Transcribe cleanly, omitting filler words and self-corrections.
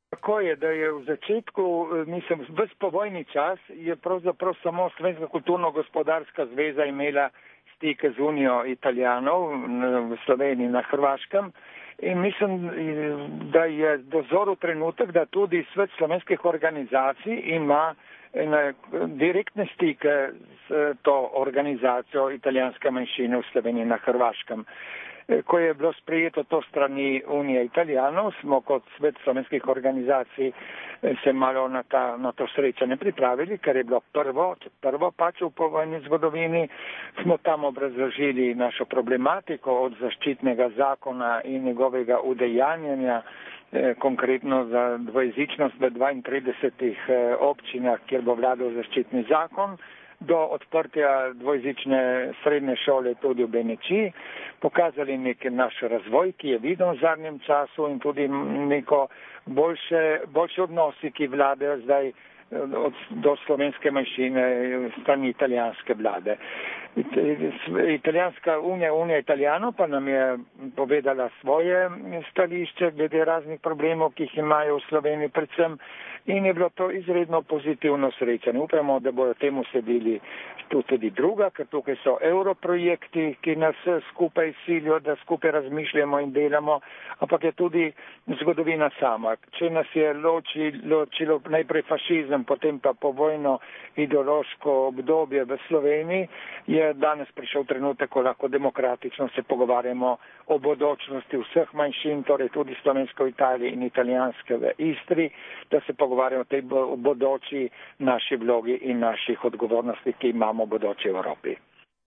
Tako je, da je v začetku, mislim, ves povojni čas je pravzaprav samo Slovenska kulturno-gospodarska zveza imela stike z Unijo Italijanov v Sloveniji na Hrvaškem in mislim, da je dozoril trenutek, da tudi svet slovenskih organizacij ima direktne stike s to organizacijo italijanske manjšine v Sloveniji na Hrvaškem. Ko je bilo sprejeto to strani Unije Italijanov, smo kot svet slovenskih organizacij se malo na to srečanje pripravili, ker je bilo prvo pač v povojni zgodovini. Smo tam obrazložili našo problematiko od zaščitnega zakona in njegovega udejanjanja, konkretno za dvojezičnost v 32 občinah, kjer bo vladal zaščitni zakon, do odprtja dvojezične srednje šole tudi v Benečiji, pokazali nek naš razvoj, ki je viden v zadnjem času in tudi neko boljše odnosi, ki vladajo zdaj do slovenske manjšine strani italijanske vlade. Italijanska Unija Italijanov pa nam je povedala svoje stališče glede raznih problemov, ki jih imajo v Sloveniji predvsem, in je bilo to izredno pozitivno srečanje. Upamo, da bodo temu sledili tudi druga, ker tukaj so europrojekti, ki nas skupaj silijo, da skupaj razmišljamo in delamo, ampak je tudi zgodovina sama. Če nas je ločilo najprej fašizem, potem pa povojno ideološko obdobje v Sloveniji, je danes prišel trenutek, ko lahko demokratično se pogovarjamo o bodočnosti vseh manjšin, torej tudi slovensko v Italiji in italijanske v Istri, da se pogovarjamo o tej bodoči naši vlogi in naših odgovornosti, ki imamo v bodoči Evropi.